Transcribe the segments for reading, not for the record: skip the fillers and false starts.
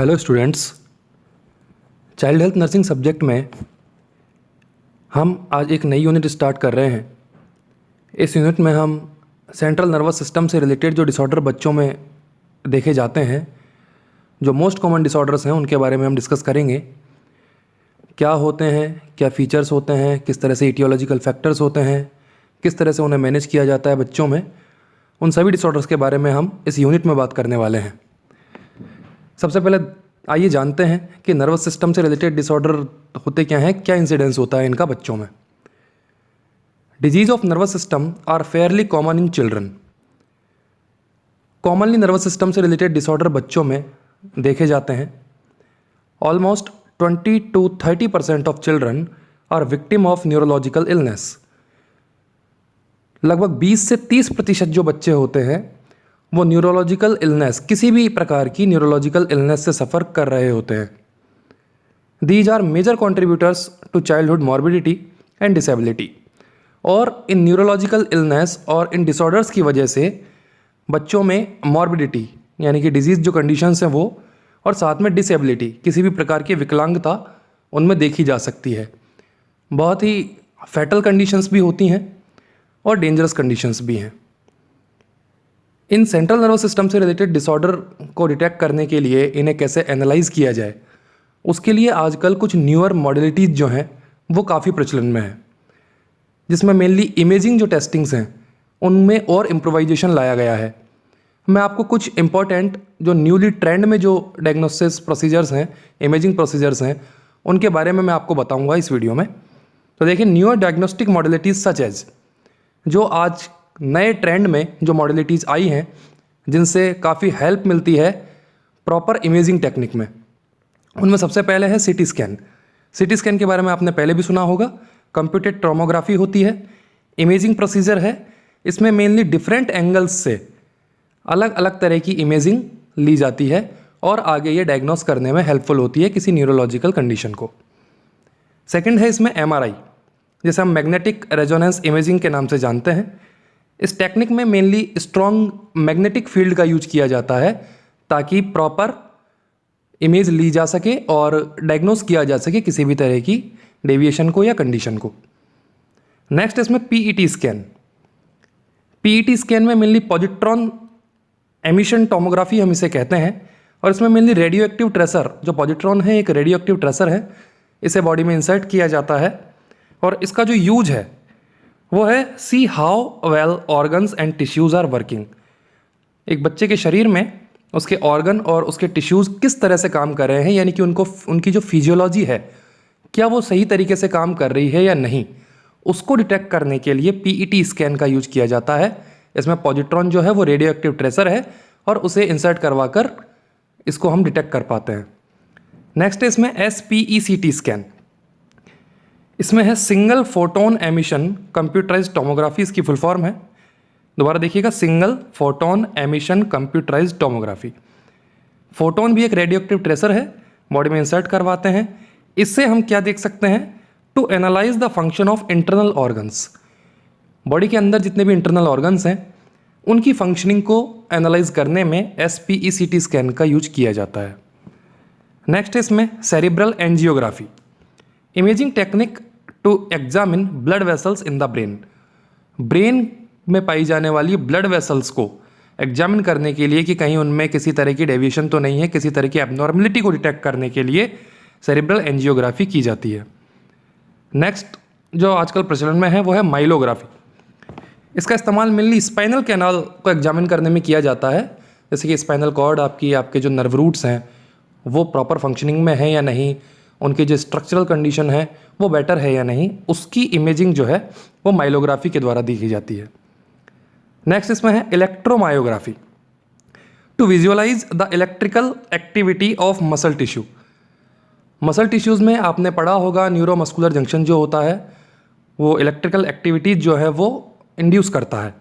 Hello students, child health nursing subject में हम आज एक नई यूनिट स्टार्ट कर रहे हैं। इस यूनिट में हम सेंट्रल नर्वस सिस्टम से रिलेटेड जो डिसऑर्डर बच्चों में देखे जाते हैं, जो मोस्ट कॉमन डिसऑर्डर्स हैं, उनके बारे में हम डिस्कस करेंगे। क्या होते हैं, क्या फीचर्स होते हैं, किस तरह से इटियोलॉजिकल फैक्टर्स होते हैं, किस तरह से उन्हें मैनेज किया जाता है बच्चों में, उन सभी डिसऑर्डर्स के बारे में हम इस यूनिट में बात करने वाले हैं। सबसे पहले आइए जानते हैं कि नर्वस सिस्टम से रिलेटेड डिसऑर्डर होते क्या हैं, क्या इंसिडेंस होता है इनका बच्चों में। Disease of nervous system are fairly common in children. Commonly nervous system से रिलेटेड डिसऑर्डर बच्चों में देखे जाते हैं। Almost 20 to 30% of children are victim of neurological illness. लगभग 20 से 30% जो बच्चे होते हैं वो न्यूरोलॉजिकल इलनेस, किसी भी प्रकार की न्यूरोलॉजिकल इलनेस से सफ़र कर रहे होते हैं। These are major contributors to childhood morbidity and disability. और इन न्यूरोलॉजिकल इलनेस और इन डिसऑर्डर्स की वजह से बच्चों में मॉर्बिडिटी यानी कि डिजीज़ जो कंडीशंस हैं वो, और साथ में डिसेबिलिटी, किसी भी प्रकार की विकलांगता उनमें देखी जा सकती है। बहुत ही फैटल कंडीशंस भी होती हैं और डेंजरस कंडीशंस भी हैं। इन सेंट्रल नर्वस सिस्टम से रिलेटेड डिसऑर्डर को डिटेक्ट करने के लिए इन्हें कैसे एनालाइज किया जाए, उसके लिए आजकल कुछ न्यूअर मॉडलिटीज़ जो हैं वो काफ़ी प्रचलन में है, जिसमें मेनली इमेजिंग जो टेस्टिंग्स हैं उनमें और इम्प्रोवाइजेशन लाया गया है। मैं आपको कुछ इंपॉर्टेंट जो न्यूली ट्रेंड में जो डायग्नोसिस प्रोसीजर्स हैं, इमेजिंग प्रोसीजर्स हैं, उनके बारे में मैं आपको बताऊँगा इस वीडियो में। तो देखिए, newer diagnostic modalities such as, जो आज नए ट्रेंड में जो मॉडलिटीज़ आई हैं जिनसे काफ़ी हेल्प मिलती है प्रॉपर इमेजिंग टेक्निक में, उनमें सबसे पहले है सीटी स्कैन। सीटी स्कैन के बारे में आपने पहले भी सुना होगा। कंप्यूटेड टोमोग्राफी होती है, इमेजिंग प्रोसीजर है। इसमें मेनली डिफरेंट एंगल्स से अलग अलग तरह की इमेजिंग ली जाती है और आगे ये डायग्नोस करने में हेल्पफुल होती है किसी न्यूरोलॉजिकल कंडीशन को। सेकेंड है इसमें एमआरआई, जिसे हम मैग्नेटिक रेजोनेंस इमेजिंग के नाम से जानते हैं। इस टेक्निक में मेनली स्ट्रॉन्ग मैग्नेटिक फील्ड का यूज किया जाता है ताकि प्रॉपर इमेज ली जा सके और डायग्नोस किया जा सके किसी भी तरह की डेविएशन को या कंडीशन को। नेक्स्ट इसमें पीईटी स्कैन। पीईटी स्कैन में मेनली पॉजिट्रॉन एमिशन टोमोग्राफी हम इसे कहते हैं, और इसमें मेनली रेडियो एक्टिव ट्रेसर, जो पॉजिट्रॉन है एक रेडियो एक्टिव ट्रेसर है, इसे बॉडी में इंसर्ट किया जाता है। और इसका जो यूज है वो है see how well organs and tissues are working. एक बच्चे के शरीर में उसके ऑर्गन और उसके टिश्यूज़ किस तरह से काम कर रहे हैं, यानी कि उनकी जो फिजियोलॉजी है क्या वो सही तरीके से काम कर रही है या नहीं, उसको डिटेक्ट करने के लिए पीईटी स्कैन का यूज किया जाता है। इसमें पॉजिट्रॉन जो है वो रेडियो एक्टिव ट्रेसर है और उसे इंसर्ट करवा कर इसको हम डिटेक्ट कर पाते हैं। नेक्स्ट इसमें SPECT स्कैन। इसमें है single photon emission computerised tomography, इसकी फुल फॉर्म है। दोबारा देखिएगा, single photon emission computerised tomography. Photon भी एक रेडियो एक्टिव ट्रेसर है, बॉडी में इंसर्ट करवाते हैं। इससे हम क्या देख सकते हैं, to analyse the function of internal organs. Body के अंदर जितने भी इंटरनल ऑर्गन्स हैं उनकी फंक्शनिंग को एनालाइज करने में SPECT स्कैन का यूज किया जाता है। नेक्स्ट इसमें cerebral angiography, imaging technique to examine blood vessels in the brain. Brain में पाई जाने वाली ब्लड वेसल्स को एग्जामिन करने के लिए कि कहीं उनमें किसी तरह की डेविएशन तो नहीं है, किसी तरह की एबनॉर्मलिटी को डिटेक्ट करने के लिए सेरिब्रल एंजियोग्राफी की जाती है। नेक्स्ट जो आजकल प्रचलन में है वो है माइलोग्राफी। इसका इस्तेमाल मेनली स्पाइनल कैनाल को एग्जामिन करने में किया जाता है, जैसे कि स्पाइनल कॉर्ड, आपके जो नर्व रूट्स हैं वो प्रॉपर फंक्शनिंग में है या नहीं, उनकी जो स्ट्रक्चरल कंडीशन है वो बेटर है या नहीं, उसकी इमेजिंग जो है वो माइलोग्राफी के द्वारा दी जाती है। नेक्स्ट इसमें है electromyography, to visualise the electrical activity of muscle tissue. Muscle tissues में आपने पढ़ा होगा न्यूरोमस्कुलर जंक्शन जो होता है वो इलेक्ट्रिकल एक्टिविटीज़ जो है वो इंड्यूस करता है।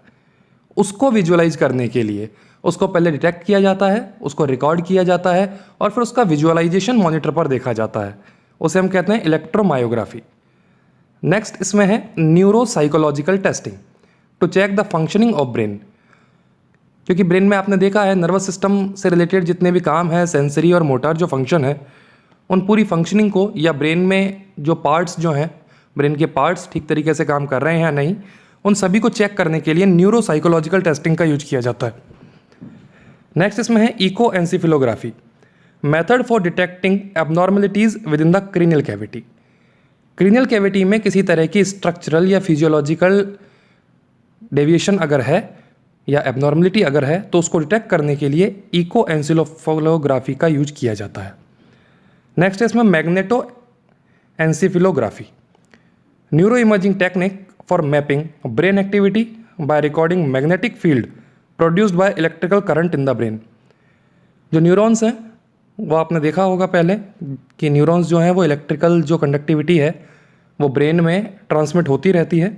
उसको विजुअलाइज करने के लिए उसको पहले डिटेक्ट किया जाता है, उसको रिकॉर्ड किया जाता है और फिर उसका विजुअलाइजेशन मॉनिटर पर देखा जाता है, उसे हम कहते हैं इलेक्ट्रोमायोग्राफी। नेक्स्ट इसमें है neuropsychological testing, to check the functioning of brain. क्योंकि ब्रेन में आपने देखा है नर्वस सिस्टम से रिलेटेड जितने भी काम हैं, सेंसरी और मोटर जो फंक्शन है, उन पूरी फंक्शनिंग को या ब्रेन में जो पार्ट्स जो हैं, ब्रेन के पार्ट्स ठीक तरीके से काम कर रहे हैं या नहीं, उन सभी को चेक करने के लिए न्यूरो साइकोलॉजिकल टेस्टिंग का यूज किया जाता है। नेक्स्ट इसमें है echo encephalography, method for detecting abnormalities within the cranial cavity. Cranial cavity में किसी तरह की स्ट्रक्चरल या फिजियोलॉजिकल डेविएशन अगर है या एबनॉर्मलिटी अगर है तो उसको डिटेक्ट करने के लिए इको एंसिफिलोग्राफी का यूज किया जाता है। नेक्स्ट है इसमें magneto encephalography, neuro imaging technique for mapping brain activity by recording magnetic field produced by electrical current in the brain. जो न्यूरॉन्स हैं वो आपने देखा होगा पहले कि न्यूरॉन्स जो हैं वो इलेक्ट्रिकल जो कंडक्टिविटी है वो ब्रेन में ट्रांसमिट होती रहती है।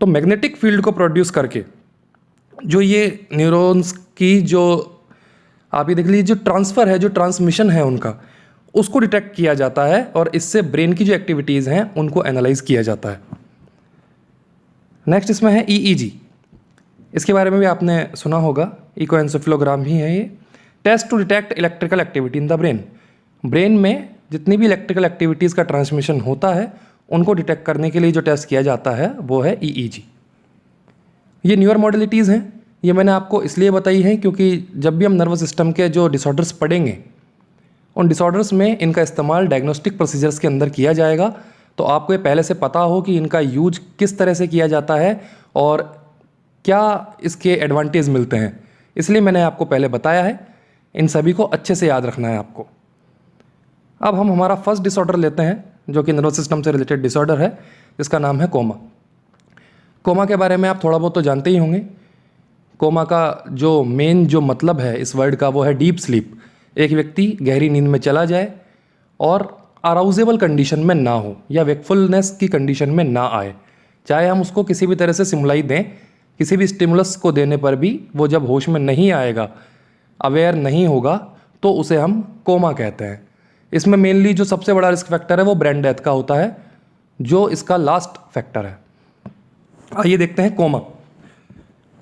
तो मैग्नेटिक फील्ड को प्रोड्यूस करके जो ये न्यूरॉन्स की जो आप ये देख लीजिए जो ट्रांसफ़र है, जो ट्रांसमिशन है उनका, उसको डिटेक्ट किया जाता है और इससे ब्रेन की जो एक्टिविटीज़ हैं उनको एनालाइज किया जाता है। नेक्स्ट इसमें है ईईजी, इसके बारे में भी आपने सुना होगा, इकोएंसेफेलोग्राम ही है ये। Test to detect electrical activity in the brain, brain में जितनी भी इलेक्ट्रिकल एक्टिविटीज़ का ट्रांसमिशन होता है उनको डिटेक्ट करने के लिए जो टेस्ट किया जाता है वो है ईईजी। ये न्यूअर मॉडलिटीज़ हैं, ये मैंने आपको इसलिए बताई हैं क्योंकि जब भी हम नर्वस सिस्टम के जो डिसऑर्डर्स पढ़ेंगे उन डिसऑर्डर्स में इनका इस्तेमाल डायग्नोस्टिक प्रोसीजर्स के अंदर किया जाएगा, तो आपको ये पहले से पता हो कि इनका यूज किस तरह से किया जाता है और क्या इसके एडवांटेज मिलते हैं। इसलिए मैंने आपको पहले बताया है, इन सभी को अच्छे से याद रखना है आपको। अब हम हमारा फर्स्ट डिसऑर्डर लेते हैं जो कि नर्वस सिस्टम से रिलेटेड डिसऑर्डर है, जिसका नाम है कोमा। कोमा के बारे में आप थोड़ा बहुत तो जानते ही होंगे। कोमा का जो मेन जो मतलब है इस वर्ड का वो है डीप स्लीप। एक व्यक्ति गहरी नींद में चला जाए और अराउजेबल कंडीशन में ना हो या वेकफुलनेस की कंडीशन में ना आए, चाहे हम उसको किसी भी तरह से सिमुलाई दें, किसी भी स्टिमुलस को देने पर भी वो जब होश में नहीं आएगा, अवेयर नहीं होगा, तो उसे हम कोमा कहते हैं। इसमें मेनली जो सबसे बड़ा रिस्क फैक्टर है वो ब्रेन डेथ का होता है, जो इसका लास्ट फैक्टर है। आइए देखते हैं coma.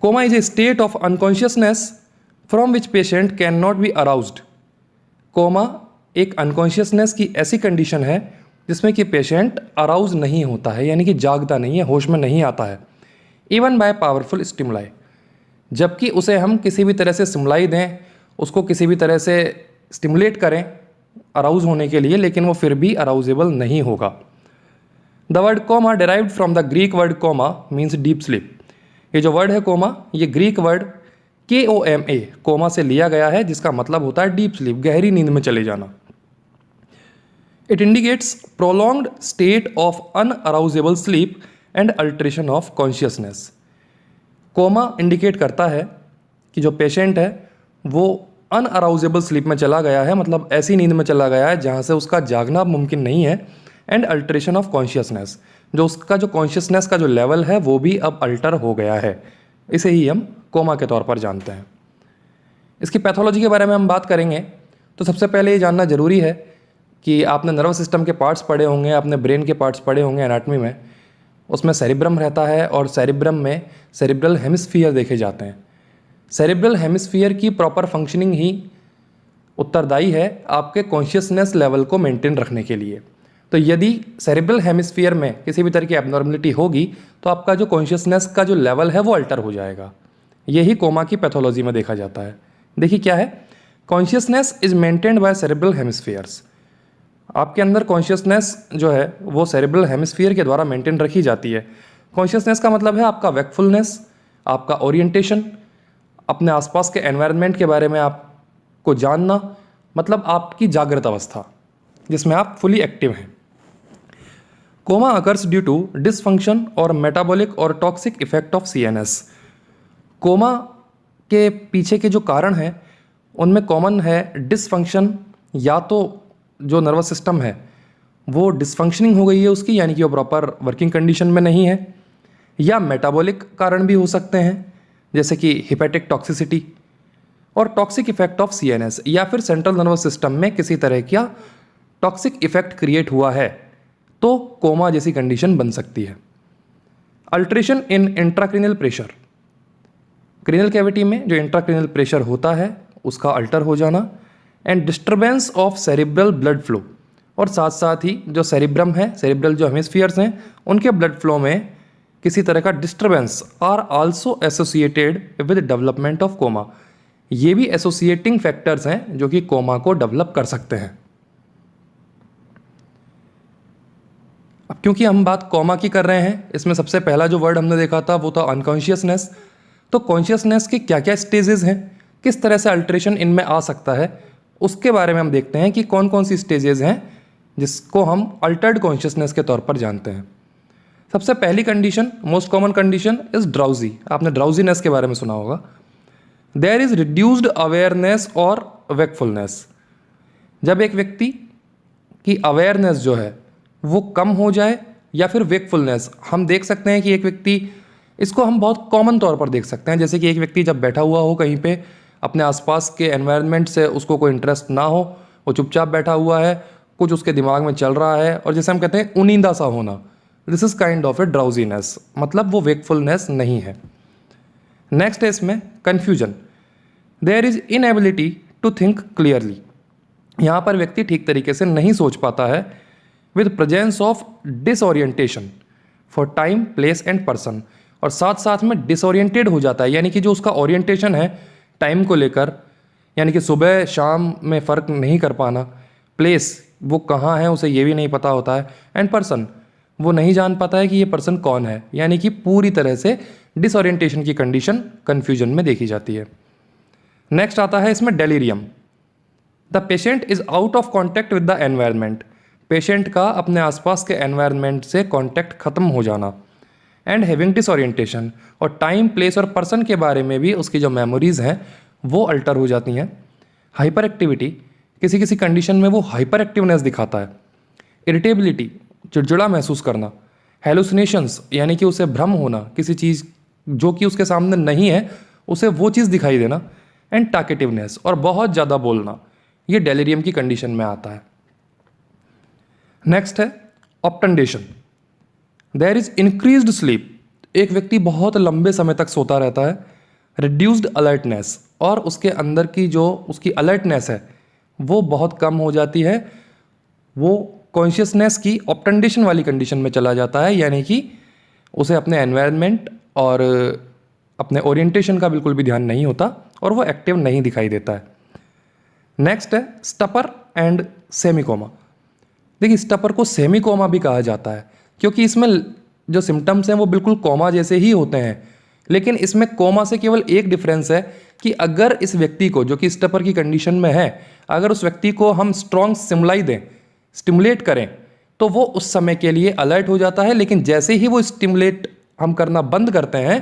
Coma is a state of unconsciousness from which patient can not be aroused. Coma एक अनकॉन्शियसनेस की ऐसी कंडीशन है जिसमें कि पेशेंट अराउज नहीं होता है, यानी कि जागता नहीं है, होश में नहीं आता है, इवन बाय पावरफुल स्टिमुलाई। जबकि उसे हम किसी भी तरह से स्टिमुलाई दें, उसको किसी भी तरह से स्टिमुलेट करें अराउज होने के लिए, लेकिन वो फिर भी अराउजेबल नहीं होगा। The word coma derived from the Greek word coma means deep sleep. ये जो वर्ड है कोमा, ये ग्रीक वर्ड KOMA कोमा से लिया गया है, जिसका मतलब होता है डीप स्लीप, गहरी नींद में चले जाना। It indicates prolonged state of unarousable sleep and alteration of consciousness. Coma indicate करता है कि जो पेशेंट है वो अनअराउजेबल स्लीप में चला गया है, मतलब ऐसी नींद में चला गया है जहाँ से उसका जागना मुमकिन नहीं है, एंड अल्ट्रेशन ऑफ कॉन्शियसनेस, जो उसका जो कॉन्शियसनेस का जो लेवल है वो भी अब अल्टर हो गया है। इसे ही हम कोमा के तौर पर जानते हैं। इसकी पैथोलॉजी के बारे में हम बात करेंगे तो सबसे पहले ये जानना ज़रूरी है कि आपने नर्वस सिस्टम के पार्ट्स पढ़े होंगे, आपने ब्रेन के पार्ट्स पढ़े होंगे एनाटॉमी में। उसमें सेरिब्रम रहता है और सेरिब्रम में सेरिब्रल हेमिस्फीयर देखे जाते हैं। सेरिब्रल हेमिस्फीयर की प्रॉपर फंक्शनिंग ही उत्तरदायी है आपके कॉन्शियसनेस लेवल को मेंटेन रखने के लिए। तो यदि सेरिब्रल हेमिस्फीयर में किसी भी तरह की एबनॉर्मलिटी होगी तो आपका जो कॉन्शियसनेस का जो लेवल है वो अल्टर हो जाएगा। यही कोमा की पैथोलॉजी में देखा जाता है। देखिए क्या है, consciousness is maintained by cerebral hemispheres. आपके अंदर कॉन्शियसनेस जो है वो सेरिब्रल हेमिस्फीयर के द्वारा मेंटेन रखी जाती है। कॉन्शियसनेस का मतलब है आपका वेकफुलनेस, आपका ओरिएंटेशन, अपने आसपास के एनवायरनमेंट के बारे में आपको जानना, मतलब आपकी जागृत अवस्था जिसमें आप फुली एक्टिव हैं। Coma occurs due to dysfunction और मेटाबॉलिक और toxic effect of CNS। Coma के पीछे के जो कारण हैं उनमें कॉमन है डिसफंक्शन, या तो जो नर्वस सिस्टम है वो डिसफंक्शनिंग हो गई है उसकी, यानी कि वो प्रॉपर वर्किंग कंडीशन में नहीं है, या मेटाबॉलिक कारण भी हो सकते हैं जैसे कि हिपैटिक टॉक्सिसिटी और टॉक्सिक इफेक्ट ऑफ CNS, या फिर सेंट्रल नर्वस सिस्टम में किसी तरह का टॉक्सिक इफेक्ट क्रिएट हुआ है तो कोमा जैसी कंडीशन बन सकती है। अल्ट्रेशन इन इंट्राक्रेनियल प्रेशर, क्रेनियल कैविटी में जो इंट्राक्रेनियल प्रेशर होता है उसका अल्टर हो जाना, and disturbance of cerebral blood flow, और साथ साथ ही जो सेरिब्रम है, सेरिब्रल जो हेमिस्फीयर्स हैं उनके ब्लड फ्लो में किसी तरह का disturbance are also associated with development of coma. ये भी एसोसिएटिंग फैक्टर्स हैं जो कि कोमा को डेवलप कर सकते हैं। अब क्योंकि हम बात कोमा की कर रहे हैं, इसमें सबसे पहला जो वर्ड हमने देखा था वो था अनकॉन्शियसनेस। तो कॉन्शियसनेस के क्या क्या स्टेजेस हैं, किस तरह से अल्ट्रेशन इनमें आ सकता है, उसके बारे में हम देखते हैं कि कौन कौन सी स्टेजेस हैं जिसको हम अल्टर्ड कॉन्शियसनेस के तौर पर जानते हैं। सबसे पहली condition, most common condition is drowsy. आपने ड्राउजीनेस के बारे में सुना होगा। देयर इज रिड्यूस्ड अवेयरनेस और वेकफुलनेस। जब एक व्यक्ति की अवेयरनेस जो है वो कम हो जाए या फिर वेकफुलनेस, हम देख सकते हैं कि एक व्यक्ति, इसको हम बहुत कॉमन तौर पर देख सकते हैं, जैसे कि एक व्यक्ति जब बैठा हुआ हो कहीं पे, अपने आसपास के एनवायरनमेंट से उसको कोई इंटरेस्ट ना हो, वो चुपचाप बैठा हुआ है, कुछ उसके दिमाग में चल रहा है, और जैसे हम कहते हैं उनींदा सा होना, this is kind of a drowsiness, मतलब वो वेकफुलनेस नहीं है। नेक्स्ट है इसमें confusion. There is inability to think clearly. यहाँ पर व्यक्ति ठीक तरीके से नहीं सोच पाता है, with presence of disorientation for time, place and person, और साथ साथ में डिसओरिएंटेड हो जाता है, यानी कि जो उसका ओरिएंटेशन है टाइम को लेकर, यानी कि सुबह शाम में फ़र्क नहीं कर पाना, प्लेस वो कहाँ है उसे ये भी नहीं पता होता है, एंड पर्सन वो नहीं जान पाता है कि ये पर्सन कौन है, यानी कि पूरी तरह से डिसओरिएंटेशन की कंडीशन कन्फ्यूजन में देखी जाती है। नेक्स्ट आता है इसमें delirium. The patient is out of contact with the environment. Patient का अपने आसपास के एनवायरनमेंट से कॉन्टैक्ट खत्म हो जाना, एंड हैविंग डिसओरिएंटेशन, और टाइम, प्लेस और पर्सन के बारे में भी उसकी जो मेमोरीज हैं वो अल्टर हो जाती हैं। हाइपर एक्टिविटी, किसी किसी कंडीशन में वो हाइपर एक्टिवनेस दिखाता है। इरिटेबिलिटी, चिड़चिड़ा महसूस करना। हेलुसिनेशंस, यानी कि उसे भ्रम होना, किसी चीज़ जो कि उसके सामने नहीं है उसे वो चीज़ दिखाई देना। एंड टाकेटिवनेस, और बहुत ज़्यादा बोलना, ये डेलीरियम की कंडीशन में आता है। नेक्स्ट है obtundation. There is increased sleep. एक व्यक्ति बहुत लंबे समय तक सोता रहता है। रिड्यूस्ड अलर्टनेस, और उसके अंदर की जो उसकी अलर्टनेस है वो बहुत कम हो जाती है। वो कॉन्शियसनेस की ऑप्टेंडेशन वाली कंडीशन में चला जाता है, यानी कि उसे अपने एनवायरनमेंट और अपने ओरिएंटेशन का बिल्कुल भी ध्यान नहीं होता और वो एक्टिव नहीं दिखाई देता है। नेक्स्ट है स्टपर एंड सेमीकोमा। देखिए, स्टपर को सेमीकोमा भी कहा जाता है क्योंकि इसमें जो सिम्टम्स हैं वो बिल्कुल कोमा जैसे ही होते हैं, लेकिन इसमें कोमा से केवल एक डिफरेंस है कि अगर इस व्यक्ति को, जो कि स्टपर की कंडीशन में है, अगर उस व्यक्ति को हम स्ट्रॉन्ग स्टिमुलाई दें, स्टिमुलेट करें, तो वो उस समय के लिए अलर्ट हो जाता है, लेकिन जैसे ही वो स्टिमुलेट हम करना बंद करते हैं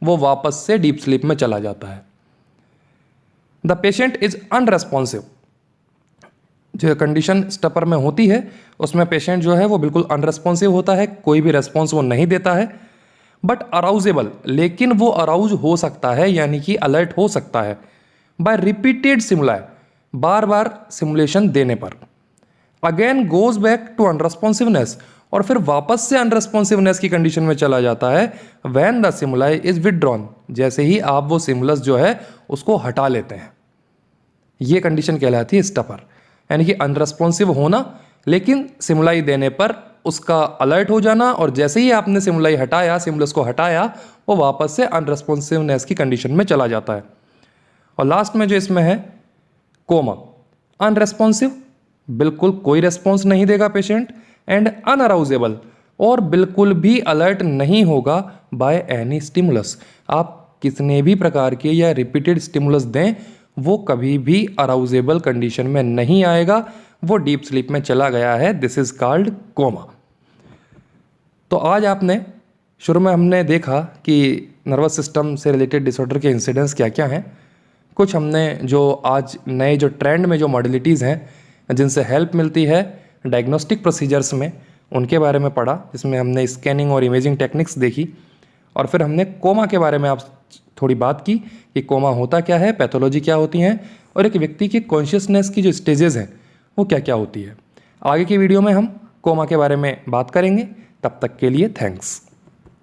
वो वापस से डीप स्लीप में चला जाता है। The patient is unresponsive. जो कंडीशन स्टपर में होती है उसमें पेशेंट जो है वो बिल्कुल अनरेस्पॉन्सिव होता है, कोई भी रेस्पॉन्स वो नहीं देता है। बट अराउजेबल, लेकिन वो अराउज हो सकता है, यानी कि अलर्ट हो सकता है बाय रिपीटेड सिमुलाई, बार बार सिमुलेशन देने पर। Again goes back to unresponsiveness, और फिर वापस से अनरेस्पॉन्सिवनेस की कंडीशन में चला जाता है व्हेन द सिमुलाई इज विदड्रॉन, जैसे ही आप वो सिमुलस जो है उसको हटा लेते हैं। ये कंडीशन कहलाती है स्टपर, यानी कि अनरेस्पॉन्सिव होना लेकिन सिमुलाई देने पर उसका अलर्ट हो जाना, और जैसे ही आपने सिमुलाई हटाया, सिमुलस को हटाया, वो वापस से अनरेस्पॉन्सिवनेस की कंडीशन में चला जाता है। और लास्ट में जो इसमें है कोमा, अनरेस्पॉन्सिव, बिल्कुल कोई रेस्पॉन्स नहीं देगा पेशेंट, एंड अनअराउजेबल, और बिल्कुल भी अलर्ट नहीं होगा बाय एनी स्टिमुलस। आप कितने भी प्रकार के या रिपीटेड स्टिमुलस दें वो कभी भी अराउजेबल कंडीशन में नहीं आएगा, वो डीप स्लीप में चला गया है। This is called coma. तो आज आपने शुरू में हमने देखा कि नर्वस सिस्टम से रिलेटेड डिसऑर्डर के इंसिडेंट्स क्या क्या हैं। कुछ हमने जो आज नए जो ट्रेंड में जो मॉडलिटीज़ हैं जिनसे हेल्प मिलती है डायग्नोस्टिक प्रोसीजर्स में, उनके बारे में पढ़ा, जिसमें हमने स्कैनिंग और इमेजिंग टेक्निक्स देखी, और फिर हमने कोमा के बारे में आप थोड़ी बात की कि कोमा होता क्या है, पैथोलॉजी क्या होती हैं, और एक व्यक्ति की कॉन्शियसनेस की जो स्टेजेस हैं वो क्या क्या होती है। आगे की वीडियो में हम कोमा के बारे में बात करेंगे। तब तक के लिए थैंक्स।